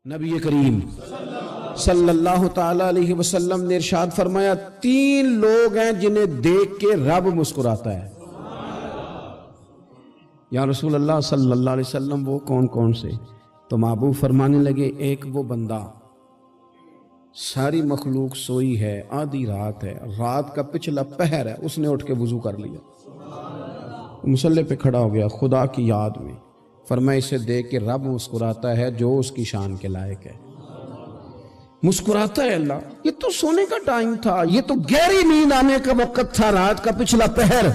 نبی کریم صلی اللہ تعالی علیہ وسلم نے ارشاد فرمایا 3 لوگ ہیں جنہیں دیکھ کے رب مسکراتا ہے۔ یا رسول اللہ صلی اللہ علیہ وسلم وہ کون کون سے؟ تو محبوب فرمانے لگے ایک وہ بندہ ساری مخلوق سوئی ہے، آدھی رات ہے، رات کا پچھلا پہر ہے، اس نے اٹھ کے وضو کر لیا، مصلی پہ کھڑا ہو گیا خدا کی یاد میں، فرمایا اسے دیکھ کے رب مسکراتا ہے جو اس کی شان کے لائق ہے۔ مسکراتا ہے اللہ۔ یہ تو سونے کا ٹائم تھا، یہ تو گہری نیند آنے کا وقت تھا، رات کا پچھلا پہر۔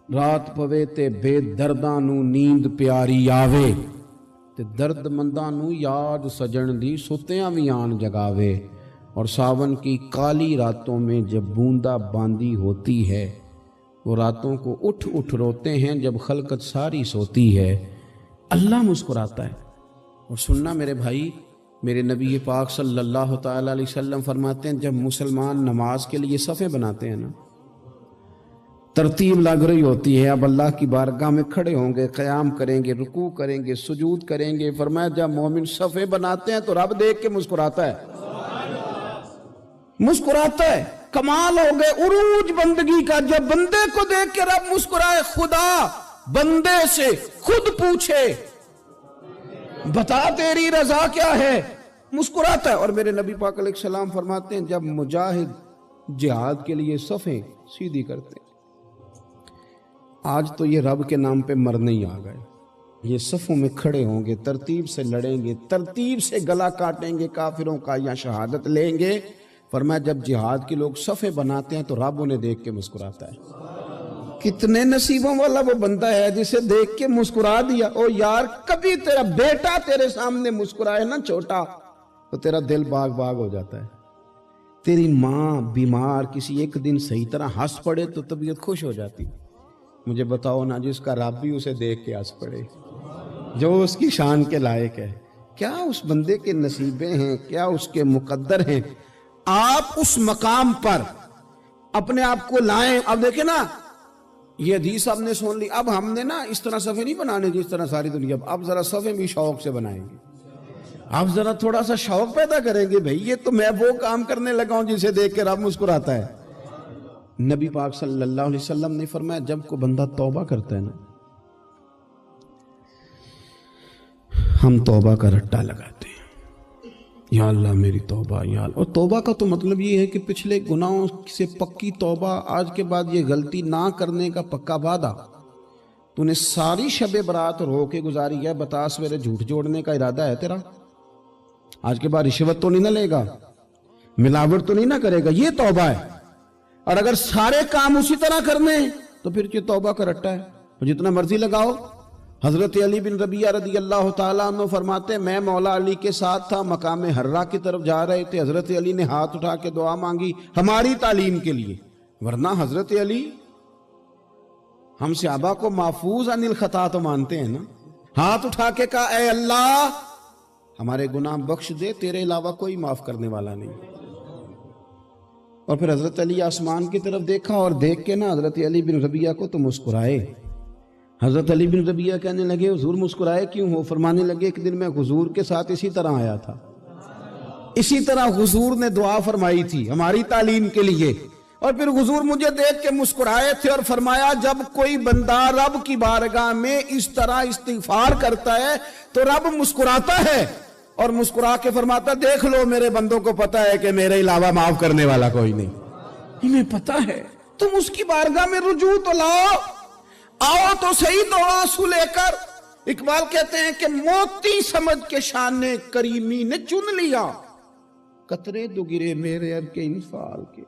رات پوے تے بے درداں نو نیند پیاری آوے تے درد منداں نو یاد سجن دی ستیاں وی آن جگاوے، اور ساون کی کالی راتوں میں جب بوندا باندی ہوتی ہے، وہ راتوں کو اٹھ اٹھ روتے ہیں جب خلقت ساری سوتی ہے، اللہ مسکراتا ہے۔ اور سننا میرے بھائی، میرے نبی پاک صلی اللہ تعالی علیہ وسلم فرماتے ہیں جب مسلمان نماز کے لیے صفیں بناتے ہیں نا، ترتیب لگ رہی ہوتی ہے، اب اللہ کی بارگاہ میں کھڑے ہوں گے، قیام کریں گے، رکوع کریں گے، سجود کریں گے، فرمایا جب مومن صفیں بناتے ہیں تو رب دیکھ کے مسکراتا ہے، مسکراتا ہے۔ کمال ہو گئے عروج بندگی کا، جب بندے کو دیکھ کے رب مسکرائے، خدا بندے سے خود پوچھے بتا تیری رضا کیا ہے، مسکراتا ہے۔ اور میرے نبی پاک علیہ السلام فرماتے ہیں جب مجاہد جہاد کے لیے صفیں سیدھی کرتے ہیں، آج تو یہ رب کے نام پہ مرنے ہی آ گئے، یہ صفوں میں کھڑے ہوں گے، ترتیب سے لڑیں گے، ترتیب سے گلا کاٹیں گے کافروں کا یا شہادت لیں گے۔ فرمایا جب جہاد کے لوگ صفیں بناتے ہیں تو رب انہیں دیکھ کے مسکراتا ہے۔ کتنے نصیبوں والا وہ بندہ ہے جسے دیکھ کے مسکرا دیا۔ او یار کبھی تیرا بیٹا تیرے سامنے مسکرائے نا چھوٹا تو تیرا دل باغ باغ ہو جاتا ہے۔ تیری ماں بیمار کسی ایک دن صحیح طرح ہنس پڑے تو طبیعت خوش ہو جاتی۔ مجھے بتاؤ نا جس کا رب بھی اسے دیکھ کے ہنس پڑے، جو اس کی شان کے لائق ہے، کیا اس بندے کے نصیبیں ہیں، کیا اس کے مقدر ہیں۔ آپ اس مقام پر اپنے آپ کو لائیں۔ اب دیکھیں نا، یہ حدیث ہم نے سن لی، اب ہم نے نا اس طرح صفحے نہیں بنانے جس طرح ساری دنیا، اب ذرا صفحے بھی شوق سے بنائیں گے، اب ذرا تھوڑا سا شوق پیدا کریں گے، بھئی یہ تو میں وہ کام کرنے لگا ہوں جسے دیکھ کے رب مسکراتا ہے۔ نبی پاک صلی اللہ علیہ وسلم نے فرمایا جب کوئی بندہ توبہ کرتا ہے نا، ہم توبہ کا رٹا لگاتے ہیں، یا اللہ میری توبہ، یا اللہ۔ اور توبہ کا تو مطلب یہ ہے کہ پچھلے گناہوں سے پکی توبہ، آج کے بعد یہ غلطی نہ کرنے کا پکا وعدہ۔ تو نے ساری شب برات رو کے گزاری ہے، بتا سویرے جھوٹ جوڑنے کا ارادہ ہے تیرا؟ آج کے بعد رشوت تو نہیں نہ لے گا، ملاوٹ تو نہیں نہ کرے گا، یہ توبہ ہے۔ اور اگر سارے کام اسی طرح کرنے تو پھر یہ توبہ کا رٹا ہے، جتنا مرضی لگاؤ۔ حضرت علی بن ربیعہ رضی اللہ تعالیٰ عنہ فرماتے ہیں میں مولا علی کے ساتھ تھا، مقام حرہ کی طرف جا رہے تھے، حضرت علی نے ہاتھ اٹھا کے دعا مانگی ہماری تعلیم کے لیے، ورنہ حضرت علی ہم صحابہ کو محفوظ عن الخطا تو مانتے ہیں نا۔ ہاتھ اٹھا کے کہا اے اللہ ہمارے گناہ بخش دے، تیرے علاوہ کوئی معاف کرنے والا نہیں۔ اور پھر حضرت علی آسمان کی طرف دیکھا اور دیکھ کے نا حضرت علی بن ربیعہ کو تو مسکرائے۔ حضرت علی بن ربیعہ کہنے لگے حضور مسکرائے کیوں ہو؟ فرمانے لگے ایک دن میں حضور کے ساتھ اسی طرح آیا تھا، اسی طرح حضور نے دعا فرمائی تھی ہماری تعلیم کے لیے، اور پھر حضور مجھے دیکھ کے مسکرائے تھے اور فرمایا جب کوئی بندہ رب کی بارگاہ میں اس طرح استغفار کرتا ہے تو رب مسکراتا ہے، اور مسکرا کے فرماتا دیکھ لو میرے بندوں کو پتا ہے کہ میرے علاوہ معاف کرنے والا کوئی نہیں، انہیں پتا ہے، تم اس کی بارگاہ میں رجوع تو لاؤ، آؤ تو صحیح دو آنسو لے کر۔ اقبال کہتے ہیں کہ موتی سمجھ کے شان کریمی نے چن لیا، قطرے دو گرے میرے ار کے انفال کے،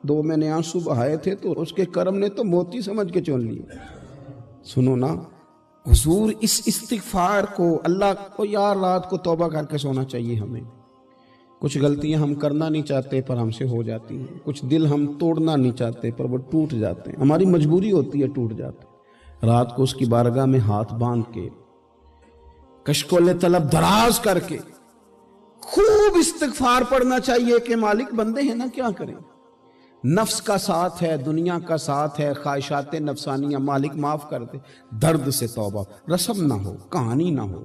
2 میں نے آنسو بہائے تھے تو اس کے کرم نے تو موتی سمجھ کے چن لیا۔ سنو نا حضور اس استغفار کو، اللہ کو یار رات کو توبہ کر کے سونا چاہیے ہمیں۔ کچھ غلطیاں ہم کرنا نہیں چاہتے پر ہم سے ہو جاتی ہیں، کچھ دل ہم توڑنا نہیں چاہتے پر وہ ٹوٹ جاتے ہیں، ہماری مجبوری ہوتی ہے ٹوٹ جاتے ہیں۔ رات کو اس کی بارگاہ میں ہاتھ باندھ کے کشکول طلب دراز کر کے خوب استغفار پڑھنا چاہیے کہ مالک بندے ہیں نا کیا کریں، نفس کا ساتھ ہے، دنیا کا ساتھ ہے، خواہشات نفسانیہ، مالک معاف کر دے، درد سے توبہ، رسم نہ ہو، کہانی نہ ہو،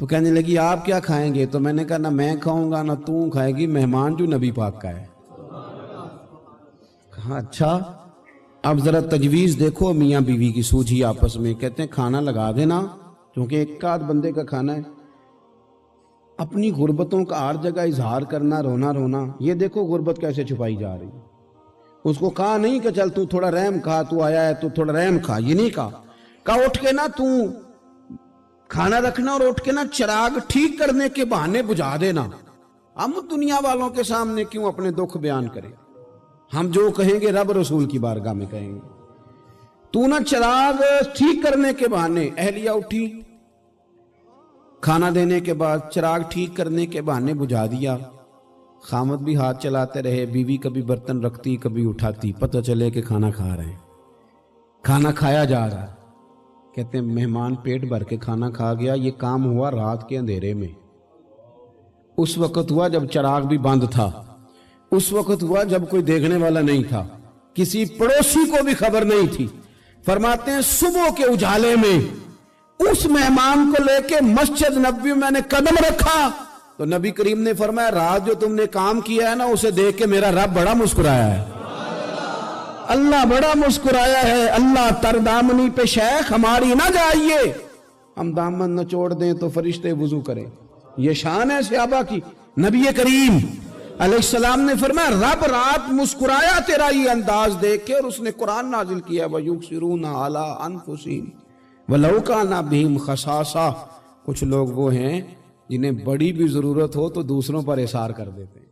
تو کہنے لگی آپ کیا کھائیں گے؟ تو میں نے کہا نہ میں کھاؤں گا نہ تو کھائے گی، مہمان جو نبی پاک کا ہے۔ کہا اچھا، اب ذرا تجویز دیکھو میاں بیوی کی سوجھی آپس میں۔ کہتے ہیں کھانا لگا دینا، کیونکہ ایک آدھ بندے کا کھانا ہے۔ اپنی غربتوں کا ہر جگہ اظہار کرنا، رونا رونا، یہ دیکھو غربت کیسے چھپائی جا رہی ہے۔ اس کو کہا نہیں کہ چل تو تھوڑا رحم کھا، تو آیا ہے تو تھوڑا رحم کھا، یہ نہیں کہا اٹھ کے نا تو کھانا رکھنا اور اٹھ کے نا چراغ ٹھیک کرنے کے بہانے بجھا دینا۔ ہم دنیا والوں کے سامنے کیوں اپنے دکھ بیان کریں؟ ہم جو کہیں گے رب رسول کی بارگاہ میں کہیں گے۔ تو نا چراغ ٹھیک کرنے کے بہانے، اہلیہ اٹھی، کھانا دینے کے بعد چراغ ٹھیک کرنے کے بہانے بجھا دیا۔ خامد بھی ہاتھ چلاتے رہے، بیوی کبھی برتن رکھتی کبھی اٹھاتی، پتہ چلے کہ کھانا کھا رہے ہیں، کھانا کھایا جا رہا ہے۔ کہتے ہیں مہمان پیٹ بھر کے کھانا کھا گیا۔ یہ کام ہوا رات کے اندھیرے میں، اس وقت ہوا جب چراغ بھی بند تھا، اس وقت ہوا جب کوئی دیکھنے والا نہیں تھا، کسی پڑوسی کو بھی خبر نہیں تھی۔ فرماتے ہیں صبح کے اجالے میں اس مہمان کو لے کے مسجد نبوی میں نے قدم رکھا تو نبی کریم نے فرمایا رات جو تم نے کام کیا ہے نا، اسے دیکھ کے میرا رب بڑا مسکرایا ہے، اللہ بڑا مسکرایا ہے۔ اللہ تر دامنی پہ شیخ ہماری نہ جائیے، ہم دامن نہ چھوڑ دیں تو فرشتے وضو کریں۔ یہ شان ہے صحابہ کی۔ نبی کریم علیہ السلام نے فرمایا رب رات مسکرایا تیرا یہ انداز دیکھ کے، اور اس نے قرآن نازل کیا وَيُؤْثِرُونَ عَلَىٰ أَنفُسِهِمْ وَلَوْ كَانَ بِهِمْ خَصَاصَةٌ۔ کچھ لوگ وہ ہیں جنہیں بڑی بھی ضرورت ہو تو دوسروں پر اثار کر دیتے ہیں۔